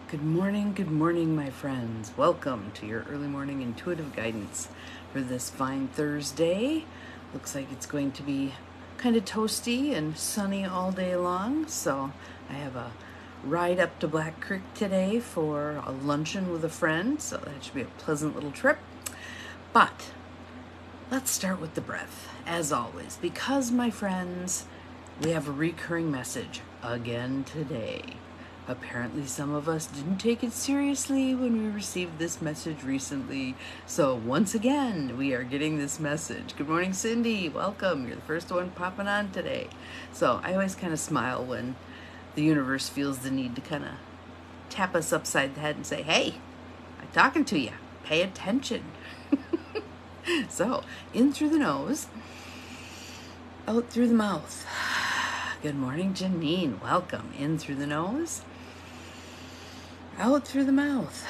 Good morning, my friends. Welcome to your early morning intuitive guidance for this fine Thursday. Looks like it's going to be kind of toasty and sunny all day long, so I have a ride up to Black Creek today for a luncheon with a friend, so that should be a pleasant little trip. But let's start with the breath, as always, because, my friends, we have a recurring message again today. Apparently some of us didn't take it seriously when we received this message recently. So once again, we are getting this message. Good morning, Cindy. Welcome. You're the first one popping on today. So I always kind of smile when the universe feels the need to kind of tap us upside the head and say, hey, I'm talking to you. Pay attention. So in through the nose, out through the mouth. Good morning, Janine. Welcome. In through the nose, out through the mouth.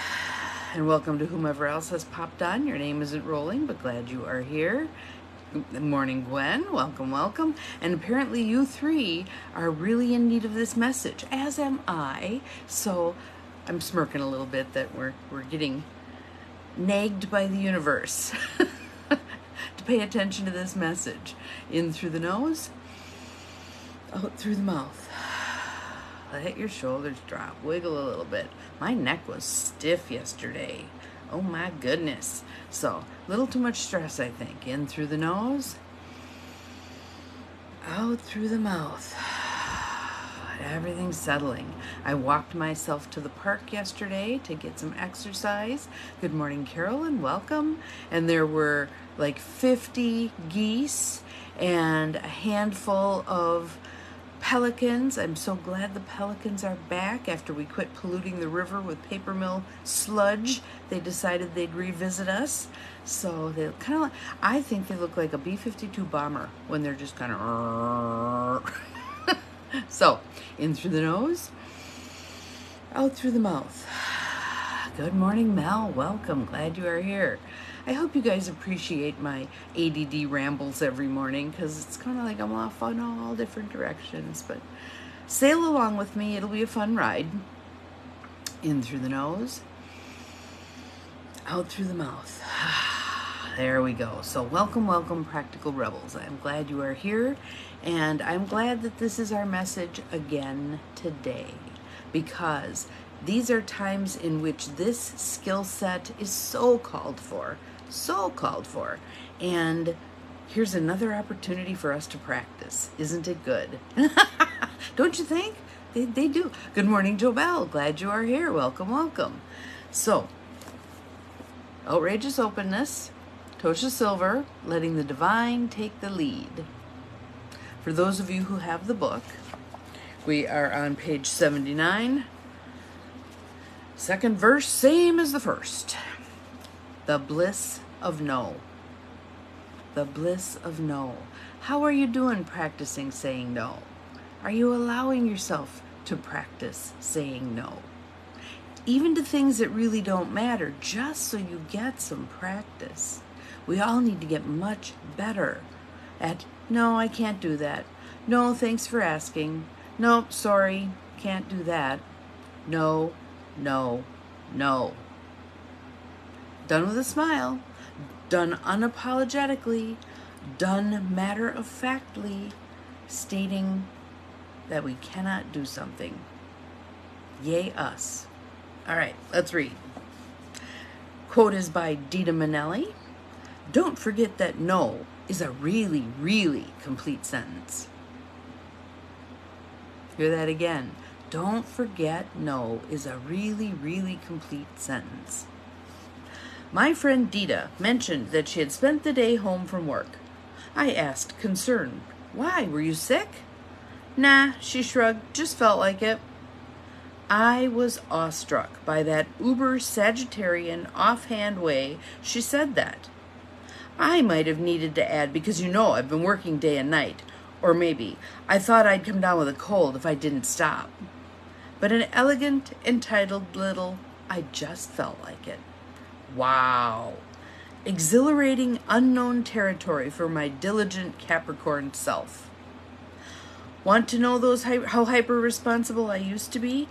And welcome to whomever else has popped on. Your name isn't rolling, but glad you are here. Good morning, Gwen. Welcome, welcome. And apparently you three are really in need of this message, as am I. So I'm smirking a little bit that we're getting nagged by the universe to pay attention to this message. In through the nose, out through the mouth. Let your shoulders drop. Wiggle a little bit. My neck was stiff yesterday. Oh my goodness. So, a little too much stress, I think. In through the nose, out through the mouth. Everything's settling. I walked myself to the park yesterday to get some exercise. Good morning, Carolyn. Welcome. And there were like 50 geese and a handful of pelicans. I'm so glad the pelicans are back after we quit polluting the river with paper mill sludge. They decided they'd revisit us. So they kind of, I think they look like a B-52 bomber when they're just kind of. So in through the nose, out through the mouth. Good morning, Mel. Welcome. Glad you are here. I hope you guys appreciate my ADD rambles every morning, because it's kind of like I'm off on all different directions. But sail along with me. It'll be a fun ride. In through the nose, out through the mouth. There we go. So welcome, welcome, Practical Rebels. I'm glad you are here, and I'm glad that this is our message again today, because these are times in which this skill set is so called for, and here's another opportunity for us to practice. Isn't it good? Don't you think? They do. Good morning, Jobelle. Glad you are here. Welcome, welcome. So, outrageous openness, Tosha Silver, letting the divine take the lead. For those of you who have the book, we are on page 79. Second verse, same as the first. The bliss of no. The bliss of no. How are you doing practicing saying no? Are you allowing yourself to practice saying no? Even to things that really don't matter, just so you get some practice. We all need to get much better at, no, I can't do that. No, thanks for asking. Nope, sorry, can't do that. No, no, no. Done with a smile, done unapologetically, done matter-of-factly, stating that we cannot do something. Yay us. All right, let's read. Quote is by Dita Manelli. Don't forget that no is a really, really complete sentence. Hear that again. Don't forget no is a really, really complete sentence. My friend Dita mentioned that she had spent the day home from work. I asked, concerned, why, were you sick? Nah, she shrugged, just felt like it. I was awestruck by that uber Sagittarian offhand way she said that. I might have needed to add, because you know I've been working day and night, or maybe I thought I'd come down with a cold if I didn't stop. But an elegant, entitled little, I just felt like it. Wow. Exhilarating unknown territory for my diligent Capricorn self. Want to know how hyper-responsible I used to be?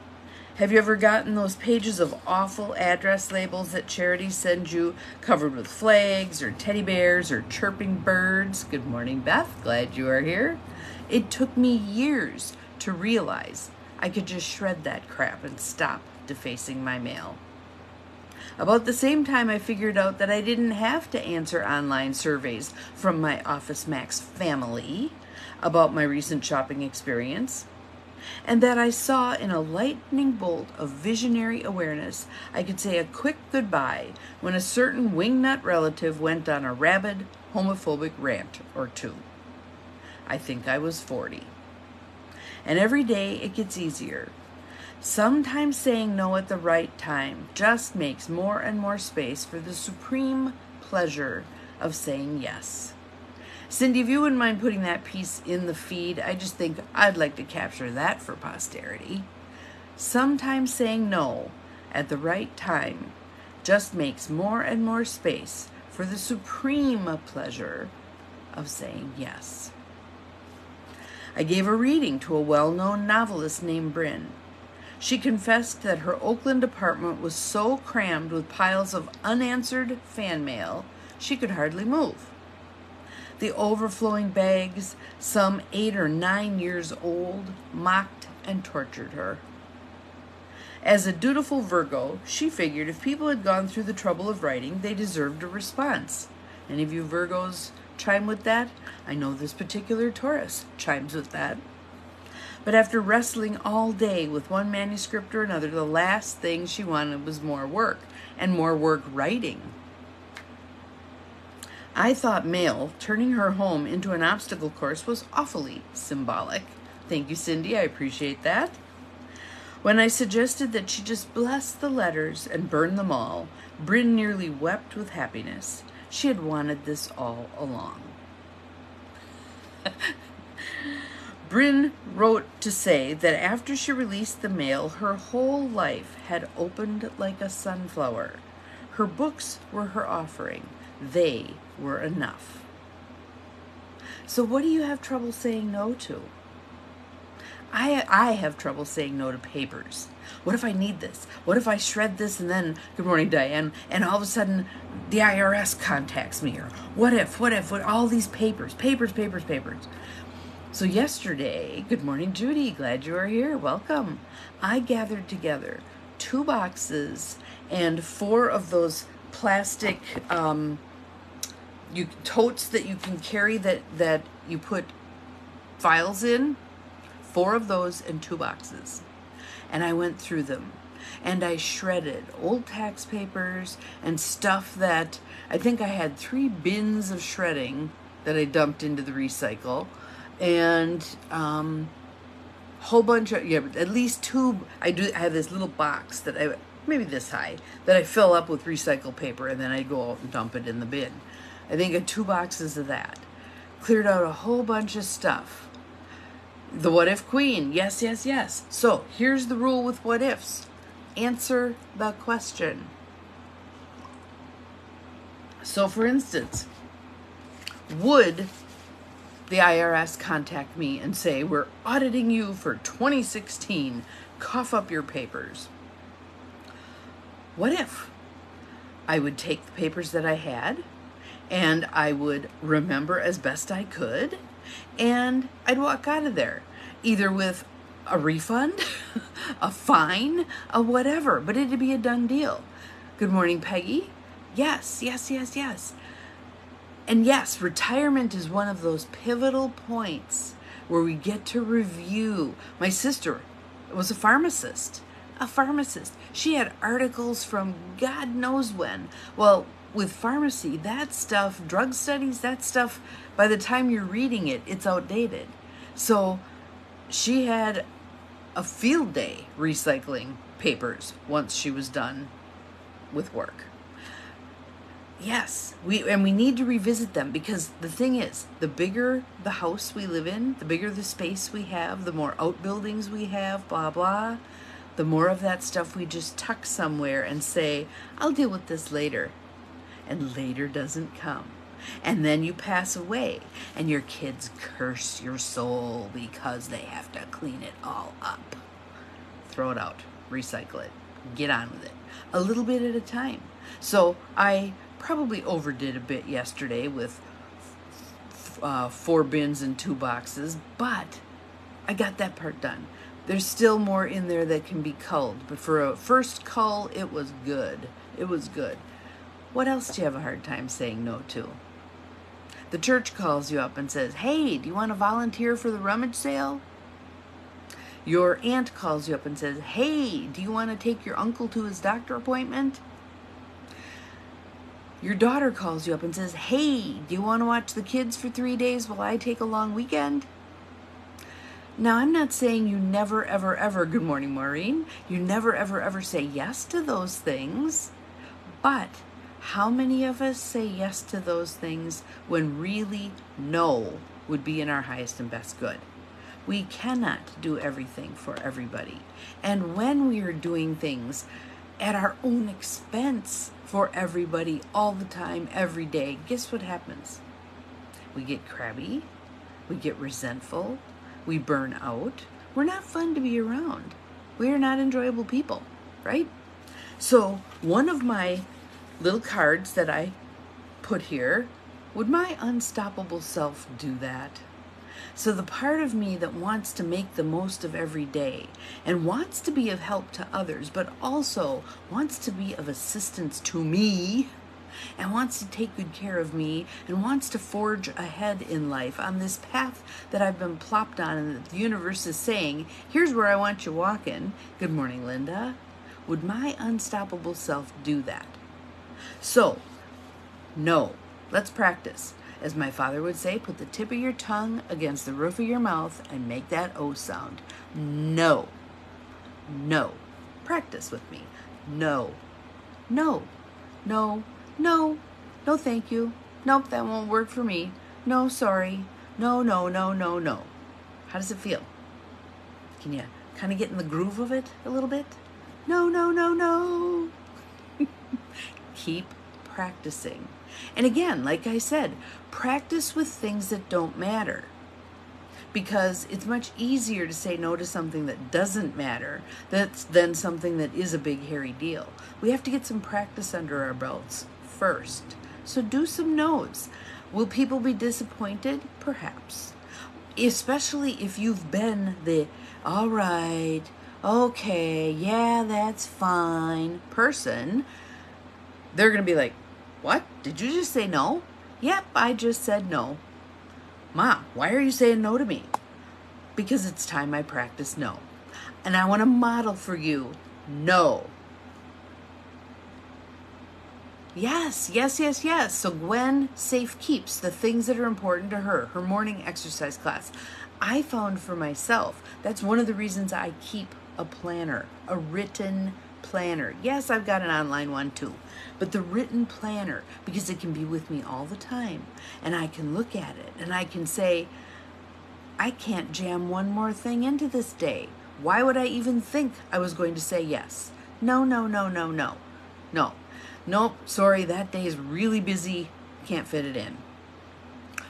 Have you ever gotten those pages of awful address labels that charities send you covered with flags or teddy bears or chirping birds? Good morning, Beth. Glad you are here. It took me years to realize I could just shred that crap and stop defacing my mail. About the same time, I figured out that I didn't have to answer online surveys from my Office Max family about my recent shopping experience, and that I saw in a lightning bolt of visionary awareness I could say a quick goodbye when a certain wingnut relative went on a rabid homophobic rant or two. I think I was 40. And every day it gets easier. Sometimes saying no at the right time just makes more and more space for the supreme pleasure of saying yes. Cindy, if you wouldn't mind putting that piece in the feed, I just think I'd like to capture that for posterity. Sometimes saying no at the right time just makes more and more space for the supreme pleasure of saying yes. I gave a reading to a well-known novelist named Bryn. She confessed that her Oakland apartment was so crammed with piles of unanswered fan mail, she could hardly move. The overflowing bags, some 8 or 9 years old, mocked and tortured her. As a dutiful Virgo, she figured if people had gone through the trouble of writing, they deserved a response. Any of you Virgos chime with that? I know this particular Taurus chimes with that. But after wrestling all day with one manuscript or another, the last thing she wanted was more work, and more work writing. I thought mail, turning her home into an obstacle course, was awfully symbolic. Thank you, Cindy. I appreciate that. When I suggested that she just bless the letters and burn them all, Bryn nearly wept with happiness. She had wanted this all along. Bryn wrote to say that after she released the mail, her whole life had opened like a sunflower. Her books were her offering. They were enough. So what do you have trouble saying no to? I have trouble saying no to papers. What if I need this? What if I shred this and then, good morning, Diane, and all of a sudden the IRS contacts me? Or what if, all these papers. So yesterday, good morning, Judy, glad you are here, welcome. I gathered together 2 boxes and 4 of those plastic totes that you can carry that you put files in. 4 of those and 2 boxes. And I went through them. And I shredded old tax papers and stuff that I think I had 3 bins of shredding that I dumped into the recycle. And whole bunch of, at least 2, I have this little box that maybe this high, that I fill up with recycled paper, and then I go out and dump it in the bin. I think I 2 boxes of that. Cleared out a whole bunch of stuff. The what if queen, yes. So here's the rule with what ifs. Answer the question. So for instance, would the IRS contact me and say, we're auditing you for 2016, cough up your papers? What if I would take the papers that I had and I would remember as best I could, and I'd walk out of there either with a refund, a fine, a whatever, but it'd be a done deal. Good morning, Peggy. Yes. And yes, retirement is one of those pivotal points where we get to review. My sister was a pharmacist. She had articles from God knows when. Well, with pharmacy, that stuff, drug studies, that stuff, by the time you're reading it, it's outdated. So she had a field day recycling papers once she was done with work. Yes, we need to revisit them, because the thing is, the bigger the house we live in, the bigger the space we have, the more outbuildings we have, blah, blah, the more of that stuff we just tuck somewhere and say, I'll deal with this later. And later doesn't come. And then you pass away and your kids curse your soul because they have to clean it all up. Throw it out. recycle it. Get on with it. A little bit at a time. So I probably overdid a bit yesterday with 4 bins and 2 boxes, but I got that part done. There's still more in there that can be culled, but for a first cull, it was good. It was good. What else do you have a hard time saying no to? The church calls you up and says, hey, do you want to volunteer for the rummage sale? Your aunt calls you up and says, hey, do you want to take your uncle to his doctor appointment? Your daughter calls you up and says, hey, do you want to watch the kids for 3 days while I take a long weekend? Now, I'm not saying you never, ever, ever, good morning, Maureen, you never, ever, ever say yes to those things, but how many of us say yes to those things when really no would be in our highest and best good? We cannot do everything for everybody. And when we are doing things at our own expense for everybody all the time, every day, guess what happens? We get crabby, we get resentful, we burn out. We're not fun to be around. We are not enjoyable people, right? So one of my little cards that I put here, would my unstoppable self do that? So the part of me that wants to make the most of every day and wants to be of help to others, but also wants to be of assistance to me and wants to take good care of me and wants to forge ahead in life on this path that I've been plopped on and that the universe is saying, here's where I want you walking. Good morning, Linda. Would my unstoppable self do that? So, no. Let's practice. As my father would say, put the tip of your tongue against the roof of your mouth and make that O sound. No. No. Practice with me. No. No. No. No. No, thank you. Nope, that won't work for me. No, sorry. No, no, no, no, no. How does it feel? Can you kind of get in the groove of it a little bit? No, no, no, no. Keep practicing. And again, like I said, practice with things that don't matter. Because it's much easier to say no to something that doesn't matter than something that is a big, hairy deal. We have to get some practice under our belts first. So do some no's. Will people be disappointed? Perhaps. Especially if you've been the, all right, okay, yeah, that's fine person. They're going to be like, what? Did you just say no? Yep, I just said no. Mom, why are you saying no to me? Because it's time I practice no. And I want to model for you no. Yes, yes, yes, yes. So Gwen safe keeps the things that are important to her, her morning exercise class. I found for myself, that's one of the reasons I keep a planner, a written planner. Yes, I've got an online one too, but the written planner, because it can be with me all the time and I can look at it and I can say, I can't jam one more thing into this day. Why would I even think I was going to say yes? No, no, no, no, no, no. Nope, sorry, that day is really busy. Can't fit it in.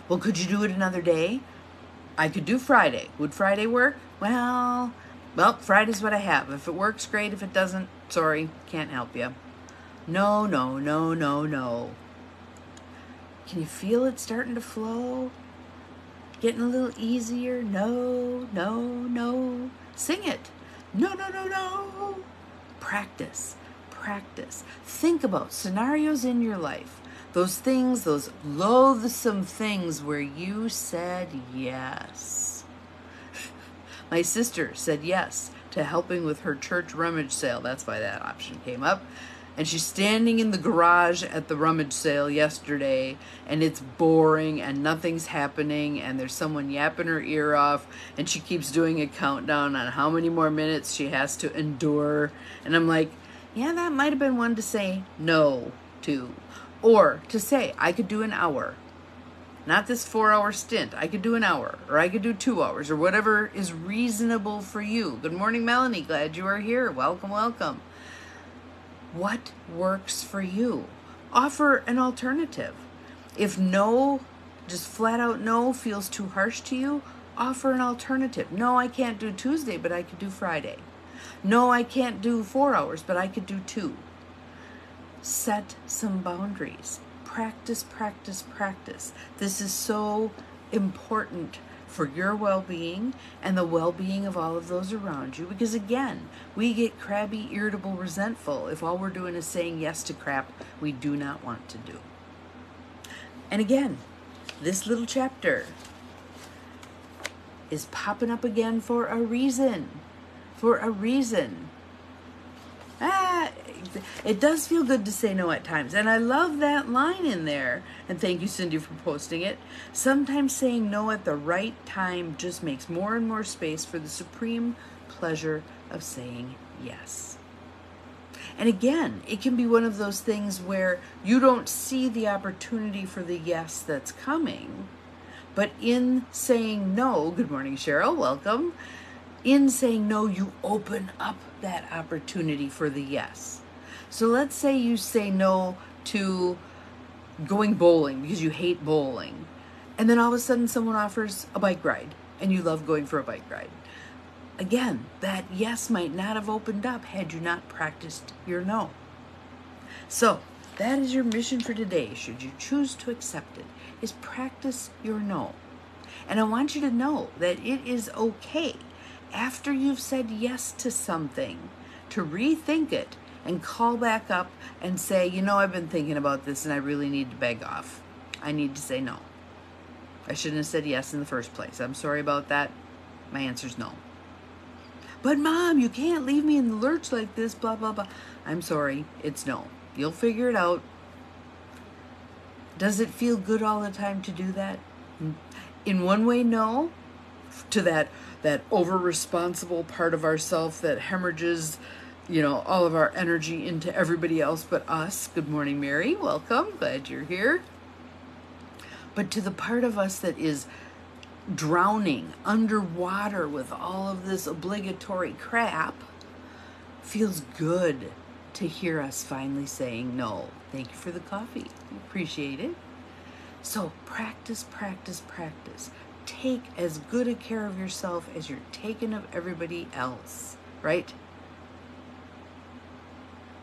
Well, could you do it another day? I could do Friday. Would Friday work? Well, Friday's what I have. If it works, great. If it doesn't, sorry, can't help you. No, no, no, no, no. Can you feel it starting to flow? Getting a little easier? No, no, no. Sing it. No, no, no, no. Practice. Practice. Think about scenarios in your life. Those things, those loathsome things where you said yes. My sister said yes to helping with her church rummage sale. That's why that option came up. And she's standing in the garage at the rummage sale yesterday, and it's boring and nothing's happening, and there's someone yapping her ear off, and she keeps doing a countdown on how many more minutes she has to endure. And I'm like, yeah, that might have been one to say no to. Or to say, I could do an hour. Not this 4-hour stint. I could do an hour, or I could do 2 hours, or whatever is reasonable for you. Good morning, Melanie. Glad you are here. Welcome, welcome. What works for you? Offer an alternative. If no, just flat out no feels too harsh to you, offer an alternative. No, I can't do Tuesday, but I could do Friday. No, I can't do 4 hours, but I could do 2. Set some boundaries. Practice, practice, practice. This is so important for your well-being and the well-being of all of those around you, because again, we get crabby, irritable, resentful if all we're doing is saying yes to crap we do not want to do. And again, this little chapter is popping up again for a reason. For a reason. It does feel good to say no at times. And I love that line in there. And thank you, Cindy, for posting it. Sometimes saying no at the right time just makes more and more space for the supreme pleasure of saying yes. And again, it can be one of those things where you don't see the opportunity for the yes that's coming. But in saying no, good morning, Cheryl, welcome. In saying no, you open up that opportunity for the yes. So let's say you say no to going bowling because you hate bowling. And then all of a sudden someone offers a bike ride and you love going for a bike ride. Again, that yes might not have opened up had you not practiced your no. So that is your mission for today, should you choose to accept it, is practice your no. And I want you to know that it is okay after you've said yes to something to rethink it and call back up and say, you know, I've been thinking about this and I really need to beg off. I need to say no. I shouldn't have said yes in the first place. I'm sorry about that. My answer's no. But Mom, you can't leave me in the lurch like this, blah, blah, blah. I'm sorry, it's no. You'll figure it out. Does it feel good all the time to do that? In one way, no. To that over-responsible part of ourself that hemorrhages, you know, all of our energy into everybody else but us. Good morning, Mary. Welcome. Glad you're here. But to the part of us that is drowning underwater with all of this obligatory crap, feels good to hear us finally saying no. Thank you for the coffee. Appreciate it. So practice, practice, practice. Take as good a care of yourself as you're taking of everybody else, right?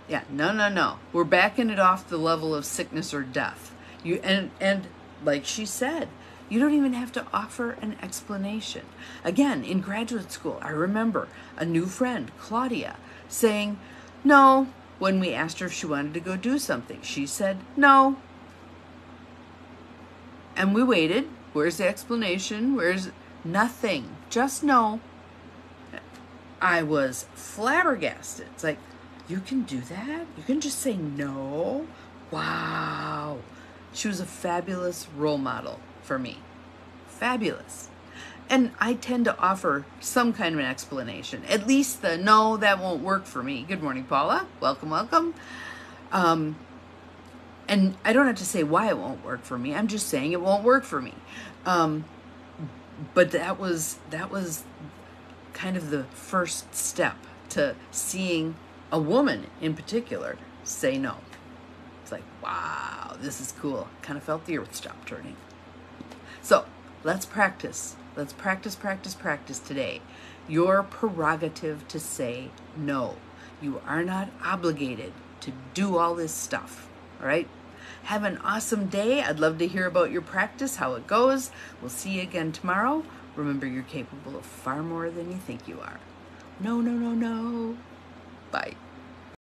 Yeah, no. We're backing it off the level of sickness or death. And like she said, you don't even have to offer an explanation. Again, in graduate school, I remember a new friend, Claudia, saying no when we asked her if she wanted to go do something. She said no. And we waited. Where's the explanation? Where's nothing? Just no. I was flabbergasted. It's like, you can do that? You can just say no? Wow. She was a fabulous role model for me. Fabulous. And I tend to offer some kind of an explanation. At least the no, that won't work for me. Good morning, Paula. Welcome, welcome. And I don't have to say why it won't work for me. I'm just saying it won't work for me. But that was kind of the first step to seeing a woman in particular say no. It's like, wow, this is cool. Kind of felt the earth stop turning. So let's practice. Let's practice, practice, practice today. Your prerogative to say no. You are not obligated to do all this stuff. All right? Have an awesome day. I'd love to hear about your practice, how it goes. We'll see you again tomorrow. Remember, you're capable of far more than you think you are. No. Bye.